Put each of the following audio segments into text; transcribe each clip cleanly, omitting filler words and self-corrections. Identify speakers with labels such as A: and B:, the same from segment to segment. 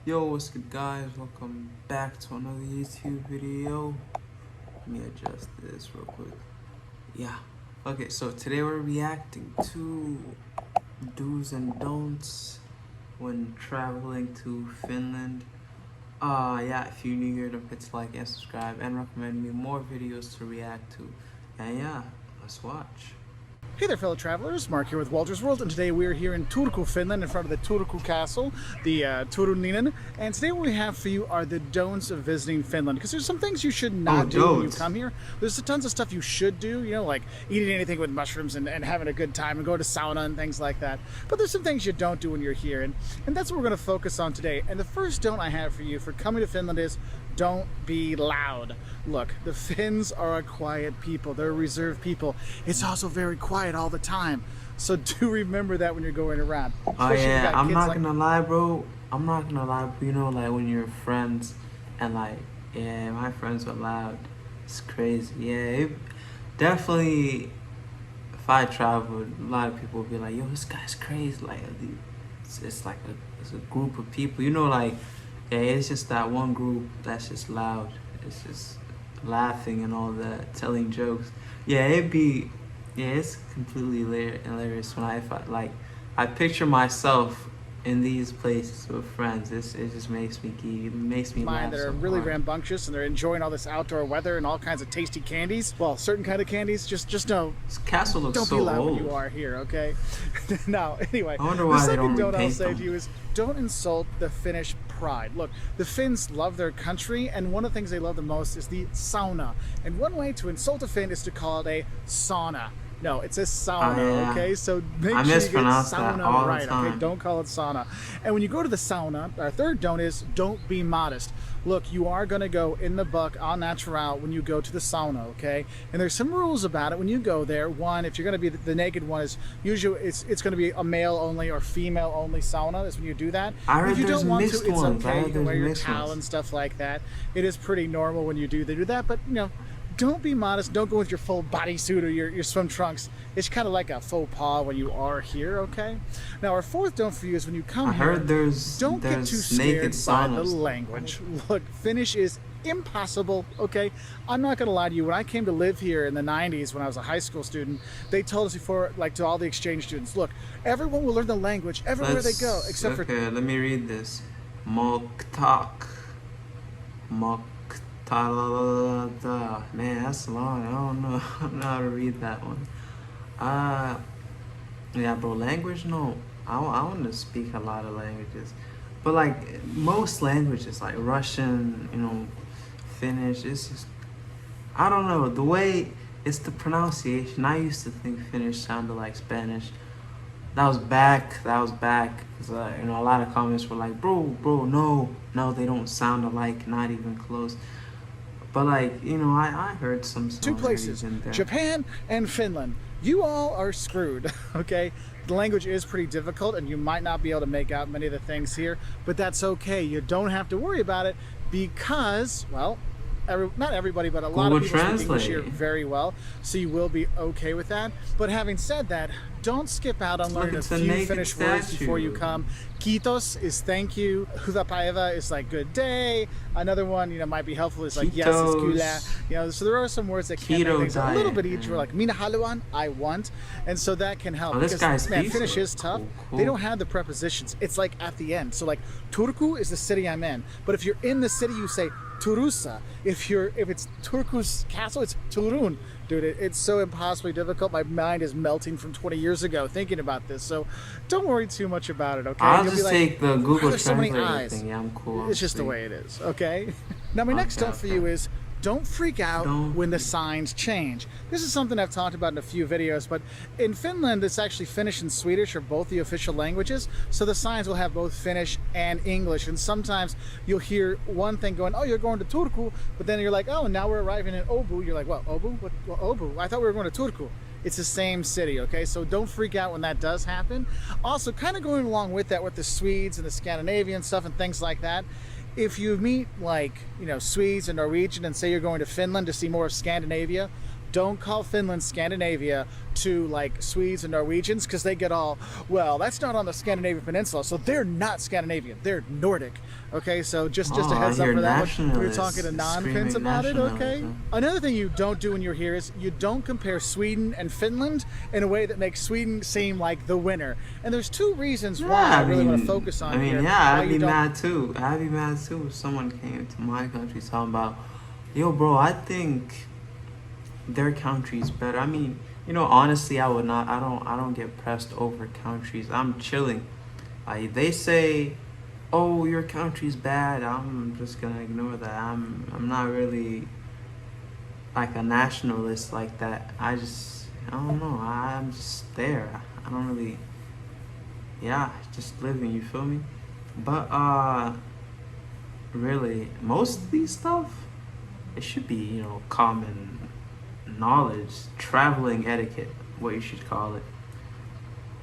A: Yo, what's good guys? Welcome back to another YouTube video. Let me adjust this real quick. Yeah. Okay, so today we're reacting to do's and don'ts when traveling to Finland. Yeah, if you're new here, don't forget to like and subscribe and recommend me more videos to react to. And yeah, let's watch.
B: Hey there, fellow travelers. Mark here with Walter's World, and today we are here in Turku, Finland, in front of the Turku Castle, the Turuninen. And today what we have for you are the don'ts of visiting Finland, because there's some things you should not do when you come here. There's tons of stuff you should do, like eating anything with mushrooms and having a good time and go to sauna and things like that. But there's some things you don't do when you're here, and that's what we're going to focus on today. And the first don't I have for you for coming to Finland is don't be loud. Look, the Finns are a quiet people. They're a reserved people. It's also very quiet all the time. So do remember that when you're going around.
A: Oh yeah, I'm not gonna lie, bro. I'm not gonna lie, but like when you're friends and yeah, my friends are loud. It's crazy. Yeah, definitely. If I traveled, a lot of people would be like, "Yo, this guy's crazy." Like, it's like it's a group of people. Yeah, it's just that one group that's just loud. It's just laughing and all that, telling jokes. Yeah, it's completely hilarious when I picture myself in these places with friends. It just makes me laugh.
B: That are really rambunctious and they're enjoying all this outdoor weather and all kinds of tasty candies. Well, certain kind of candies. Just know,
A: this castle looks
B: don't
A: so
B: be loud
A: old.
B: when you are here, okay? Now, anyway,
A: I wonder why
B: the
A: they don't
B: second don't I'll
A: repaint
B: say
A: them.
B: to you is don't insult the Finnish pride. Look, the Finns love their country, and one of the things they love the most is the sauna. And one way to insult a Finn is to call it a sauna. No, it's a sauna,
A: yeah.
B: Okay? So make
A: I
B: sure you get
A: mispronounce that
B: sauna
A: all
B: right,
A: the time.
B: okay? Don't call it sauna. And when you go to the sauna, our third don't is don't be modest. Look, you are going to go in the buck en natural when you go to the sauna, okay? And there's some rules about it when you go there. One, if you're going to be the naked one, is usually it's going to be a male only or female only sauna. That's when you do that.
A: I heard
B: If you
A: there's
B: don't want to,
A: mixed
B: it's
A: ones.
B: okay. You can wear your
A: Mixed
B: towel
A: ones.
B: and stuff like that. It is pretty normal when you do that, but don't be modest. Don't go with your full bodysuit or your swim trunks. It's kind of like a faux pas when you are here, okay? Now, our fourth don't for you is when you come here, don't get too scared by the language. Look, Finnish is impossible, okay? I'm not going to lie to you. When I came to live here in the 90s when I was a high school student, they told us before, to all the exchange students, look, everyone will learn the language everywhere they go, except for...
A: Okay, let me read this. Moktak. Man, that's long. I don't know how to read that one. Yeah, bro. Language, no. I want to speak a lot of languages, but most languages, like Russian, Finnish. It's just, I don't know, the way it's the pronunciation. I used to think Finnish sounded like Spanish. That was back. Because a lot of comments were like, bro, no, they don't sound alike, not even close. But I heard some
B: two places,
A: in there.
B: Japan and Finland. You all are screwed, okay? The language is pretty difficult and you might not be able to make out many of the things here, but that's okay. You don't have to worry about it because, well, not everybody, but a lot of people speak English here very well, so you will be okay with that. But having said that, don't skip out on learning a few Finnish words before you come. Kiitos is thank you. Hyvä päivä is like good day. Another one, might be helpful is like yes is kyllä. So there are some words that can make things a little bit easier, like minä haluan, I want, and so that can help. Because man, Finnish is tough. Cool. They don't have the prepositions. It's like at the end. So like Turku is the city I'm in, but if you're in the city, you say Turussa. If it's Turku's castle, it's Turun. Dude, it's so impossibly difficult. My mind is melting from 20 years ago thinking about this. So don't worry too much about it, okay?
A: I'll just take the Google
B: Translate
A: thing. Yeah, I'm cool.
B: It's just the way it is, okay? Now, my next tip for you is don't freak out when the signs change. This is something I've talked about in a few videos, but in Finland, it's actually Finnish and Swedish are both the official languages, so the signs will have both Finnish and English, and sometimes you'll hear one thing going, oh, you're going to Turku, but then you're like, oh, now we're arriving in Åbo. You're like, what, Åbo? What, Åbo? I thought we were going to Turku. It's the same city, okay? So don't freak out when that does happen. Also, kind of going along with that with the Swedes and the Scandinavian stuff and things like that, if you meet Swedes and Norwegian and say you're going to Finland to see more of Scandinavia, don't call Finland Scandinavia to like Swedes and Norwegians, because they get all, well, that's not on the Scandinavian peninsula, so they're not Scandinavian, they're Nordic. Okay, so just a heads up for that one. We were talking to non-Finns about it, okay? Another thing you don't do when you're here is you don't compare Sweden and Finland in a way that makes Sweden seem like the winner. And there's two reasons why I really want to focus on here.
A: I'd be mad too. I'd be mad too if someone came to my country talking about, yo, bro, I think their country's better. I mean, you know, honestly, I would not. I don't get pressed over countries. I'm chilling. They say, oh, your country's bad, I'm just gonna ignore that. I'm not really like a nationalist like that. I don't know. I'm just there. I don't really, just living, you feel me? But really, most of these stuff, it should be, you know, common knowledge, traveling etiquette, what you should call it.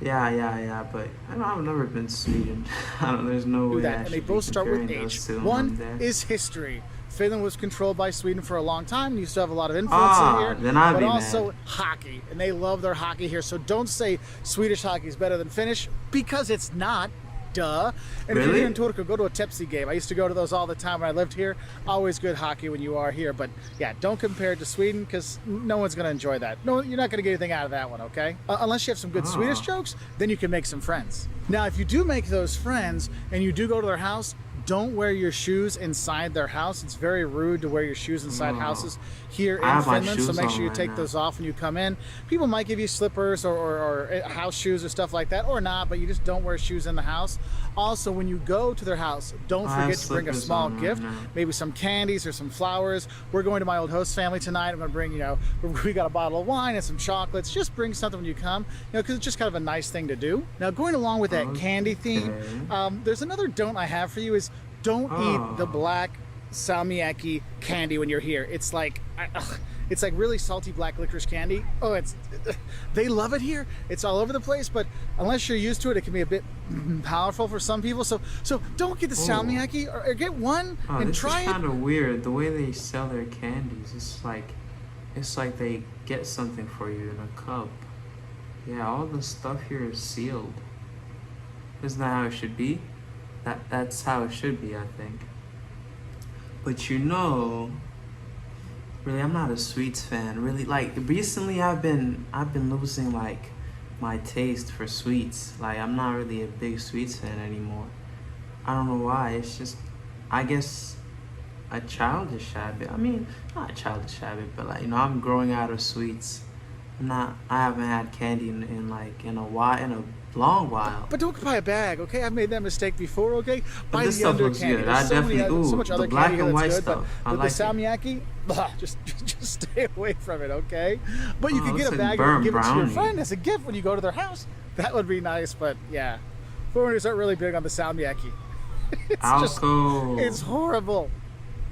A: Yeah, but I've never been to Sweden. There's no way.
B: And they both start with H. One is history. Finland was controlled by Sweden for a long time. You still have a lot of influence here.
A: Then I'd
B: but
A: be
B: also
A: mad.
B: Hockey, and they love their hockey here. So don't say Swedish hockey is better than Finnish, because it's not. Duh. And if you're here in Turku, go to a Tepsi game. I used to go to those all the time when I lived here. Always good hockey when you are here. But yeah, don't compare it to Sweden, because no one's going to enjoy that. No, you're not going to get anything out of that one, okay? Unless you have some good Swedish jokes, then you can make some friends. Now, if you do make those friends and you do go to their house, don't wear your shoes inside their house. It's very rude to wear your shoes inside houses here in Finland, so make sure you take those off when you come in. People might give you slippers or house shoes or stuff like that, or not, but you just don't wear shoes in the house. Also, when you go to their house, don't forget to bring a small gift, maybe some candies or some flowers. We're going to my old host family tonight. I'm going to bring, you know, we got a bottle of wine and some chocolates. Just bring something when you come, you know, because it's just kind of a nice thing to do. Now, going along with that candy theme, there's another don't I have for you is don't eat the black salmiakki candy when you're here. It's like really salty black licorice candy. They love it here. It's all over the place, but unless you're used to it, it can be a bit powerful for some people. So don't get the salmiakki, or get one and try it.
A: It's kind of weird the way they sell their candies. It's like they get something for you in a cup. Yeah, all the stuff here is sealed. Isn't that how it should be? That's how it should be, I think. But you know, really, I'm not a sweets fan. Really, like recently, I've been losing like my taste for sweets. Like I'm not really a big sweets fan anymore. I don't know why. It's just, I guess, a childish habit. I mean, not a childish habit, but like, you know, I'm growing out of sweets. I haven't had candy in a long while.
B: But don't buy a bag, okay? I've made that mistake before, okay?
A: But
B: buy
A: this
B: the
A: stuff
B: under
A: looks
B: candy.
A: good.
B: There's so much
A: the
B: other
A: black
B: candy
A: and white
B: that's good,
A: stuff.
B: but
A: I like
B: the salmiakki, just stay away from it, okay? But you can get a bag
A: like
B: and give it to your
A: brownie.
B: friend as a gift when you go to their house. That would be nice, but yeah. Foreigners aren't really big on the salmiakki. It's horrible.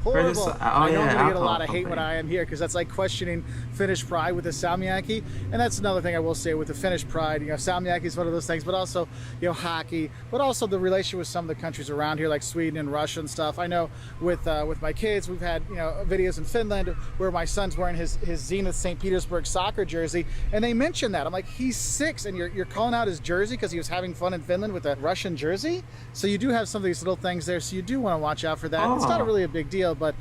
B: Horrible. I know I'm going to get a lot of hate when I am here, because that's like questioning Finnish pride with the salmiakki. And that's another thing I will say with the Finnish pride. You know, salmiakki is one of those things, but also, you know, hockey, but also the relation with some of the countries around here, like Sweden and Russia and stuff. I know with my kids, we've had, you know, videos in Finland where my son's wearing his Zenit St. Petersburg soccer jersey, and they mention that. I'm like, he's 6, and you're calling out his jersey because he was having fun in Finland with a Russian jersey? So you do have some of these little things there, so you do want to watch out for that. It's not really a big deal, but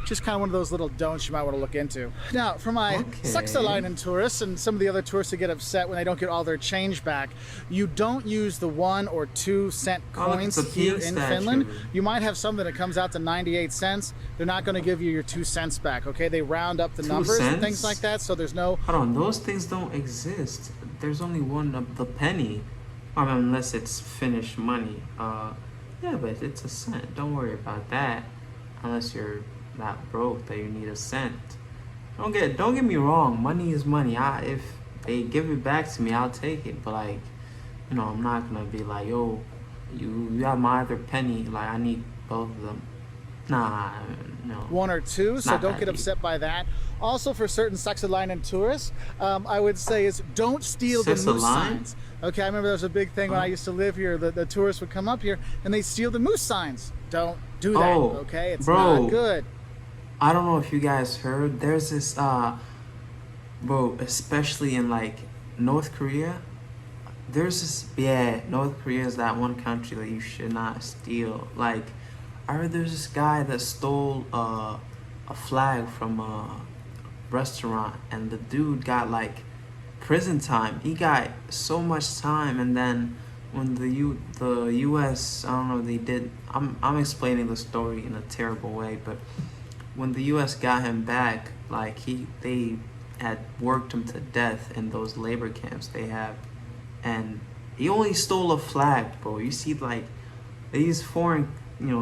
B: just kind of one of those little don'ts you might want to look into. Now, for my Saksalainen tourists and some of the other tourists who get upset when they don't get all their change back, you don't use the 1 or 2 cent coins here in Finland. You might have something that comes out to 98 cents. They're not going to give you your 2 cents back, okay? They round up the numbers and things like that, so there's no...
A: Hold on, those things don't exist. There's only one of the penny. I mean, unless it's Finnish money. Yeah, but it's a cent. Don't worry about that. Unless you're not broke that you need a cent. Don't get me wrong, money is money. If they give it back to me, I'll take it. But like, you know, I'm not gonna be like, yo, you got my other penny, like I need both of them. Nah, no.
B: 1 or 2, so don't get upset by that. Also, for certain Saksalainen tourists, I would say is don't steal the moose signs. Okay, I remember there was a big thing when I used to live here. The tourists would come up here and they steal the moose signs. Don't do that, okay? It's not good.
A: I don't know if you guys heard. There's this bro, especially in like North Korea. There's this, yeah, North Korea is that one country that you should not steal. Like, I heard there's this guy that stole a flag from a restaurant, and the dude got like prison time. He got so much time, and then when the U.S. I don't know, they did. I'm explaining the story in a terrible way, but when the U.S. got him back, like they had worked him to death in those labor camps they have, and he only stole a flag, bro. You see, like these foreign,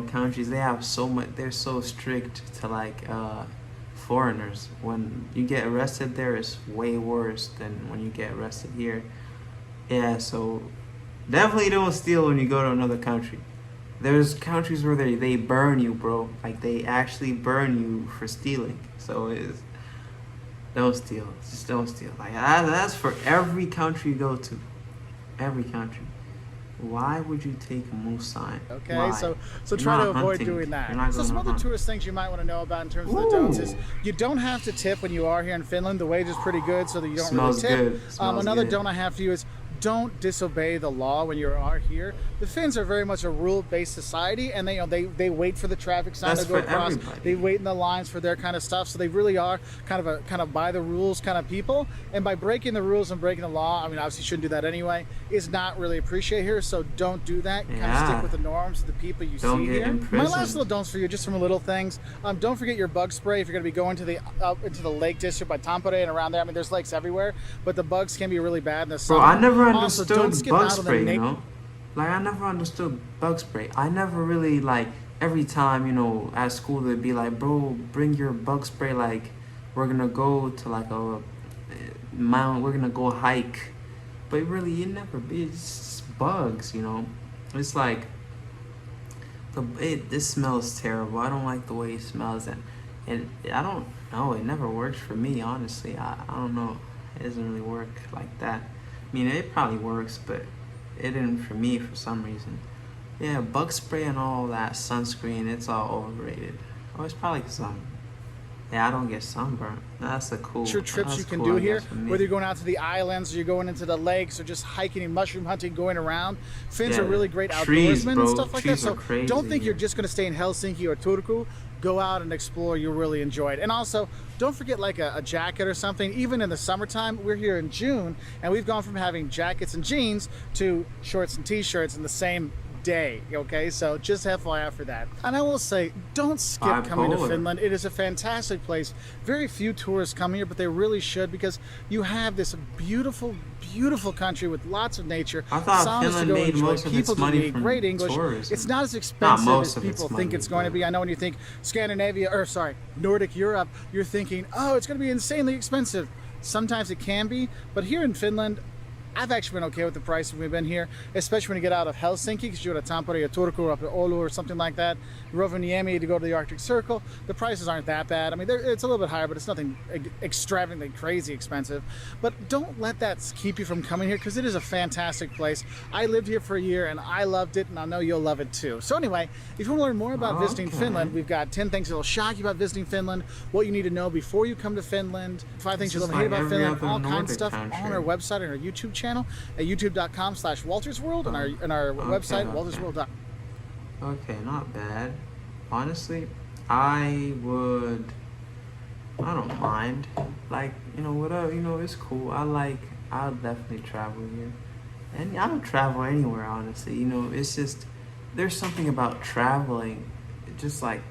A: countries, they have so much. They're so strict to like foreigners. When you get arrested there, it's way worse than when you get arrested here. Yeah, so definitely don't steal when you go to another country. There's countries where they burn you, bro. Like they actually burn you for stealing. So it's don't steal. Just don't steal. Like that's for every country you go to. Every country. Why would you take a moose sign?
B: Okay,
A: Why?
B: so
A: You're
B: try to
A: not
B: avoid
A: hunting.
B: doing that.
A: You're not
B: So
A: going
B: some
A: to
B: other
A: hunt.
B: tourist things you might want to know about in terms of the don'ts is you don't have to tip when you are here in Finland. The wage is pretty good, so that you don't
A: Smells
B: really tip.
A: good. Smells
B: Another
A: good.
B: don't I have for you is don't disobey the law when you are here. The Finns are very much a rule-based society, and they wait for the traffic sign
A: That's
B: to go
A: for
B: across.
A: everybody.
B: They wait in the lines for their kind of stuff. So they really are kind of by the rules kind of people. And by breaking the rules and breaking the law, I mean obviously you shouldn't do that anyway, is not really appreciated here. So don't do that. Kind of
A: Yeah.
B: stick with the norms of the people you
A: Don't
B: see
A: get
B: here. My
A: imprisoned.
B: last little don'ts for you, just some little things. Don't forget your bug spray if you're going to be going to the up into the lake district by Tampere and around there. I mean, there's lakes everywhere, but the bugs can be really bad in the
A: Bro,
B: summer.
A: I never
B: Also, don't
A: understood
B: skip
A: bug
B: out on the
A: spray,
B: na-
A: Like, I never understood bug spray. I never really, like, every time, at school, they'd be like, bro, bring your bug spray. Like, we're going to go to, like, a mountain. We're going to go hike. But really, it's just bugs, It's like, this smells terrible. I don't like the way it smells. And I don't know. It never works for me, honestly. I don't know. It doesn't really work like that. I mean, it probably works, but it didn't for me for some reason. Yeah, bug spray and all that sunscreen, it's all overrated. Oh, it's probably because I don't get sunburned. That's the cool.
B: trips
A: that's
B: you can
A: cool,
B: do
A: I
B: here,
A: guess, for me.
B: whether you're going out to the islands or you're going into the lakes or just hiking and mushroom hunting, going around. Finns
A: Yeah,
B: are really great
A: trees,
B: outdoorsmen
A: bro.
B: and stuff like that.
A: Trees
B: So
A: are crazy
B: don't think you're
A: here.
B: just going to stay in Helsinki or Turku. Go out and explore. You'll really enjoy it. And also, don't forget like a jacket or something. Even in the summertime, we're here in June, and we've gone from having jackets and jeans to shorts and t-shirts in the same day. Okay, so just FYI for that. And I will say, don't skip coming to
A: Bipolar.
B: Finland. It is a fantastic place. Very few tourists come here, but they really should, because you have this beautiful, beautiful country with lots of nature.
A: I thought
B: saunas to
A: Finland
B: go
A: made
B: enjoy,
A: most of its
B: people to
A: money
B: meet,
A: from
B: great English.
A: tourism.
B: It's not as expensive
A: most
B: as
A: of its
B: people think
A: money,
B: it's going to
A: but-
B: be. I know when you think Nordic Europe, you're thinking, oh, it's going to be insanely expensive. Sometimes it can be, but here in Finland, I've actually been okay with the price when we've been here, especially when you get out of Helsinki, because you go to Tampere or Turku or up to Oulu or something like that. Rovaniemi to go to the Arctic Circle, the prices aren't that bad. I mean, it's a little bit higher, but it's nothing extravagantly crazy expensive. But don't let that keep you from coming here, because it is a fantastic place. I lived here for a year and I loved it, and I know you'll love it too. So anyway, if you want to learn more about visiting
A: Okay.
B: Finland, we've got 10 things that'll shock you about visiting Finland, what you need to know before you come to Finland, 5 things
A: This
B: you'll
A: is
B: love and hate
A: like
B: about
A: every
B: Finland,
A: other
B: all kinds of
A: Nordic
B: stuff
A: country.
B: on our website and our YouTube channel at youtube.com/waltersworld and our website,
A: okay.
B: waltersworld.com.
A: Okay, not bad. Honestly, I don't mind. Like, whatever, it's cool. I'll definitely travel here. And I'll travel anywhere, honestly. It's just, there's something about traveling, just like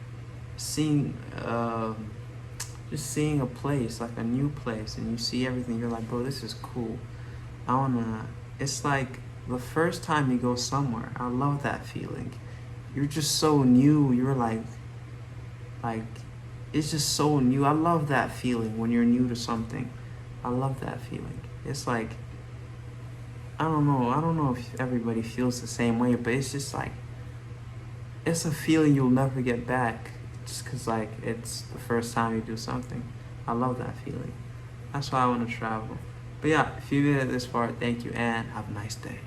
A: seeing, just seeing a place, like a new place, and you see everything, you're like, bro, this is cool. It's like the first time you go somewhere, I love that feeling. You're just so new, you're like, it's just so new. I love that feeling when you're new to something. I love that feeling. It's like, I don't know if everybody feels the same way, but it's just like, it's a feeling you'll never get back, just because like it's the first time you do something. I love that feeling. That's why I want to travel. But yeah, if you made it this far, thank you and have a nice day.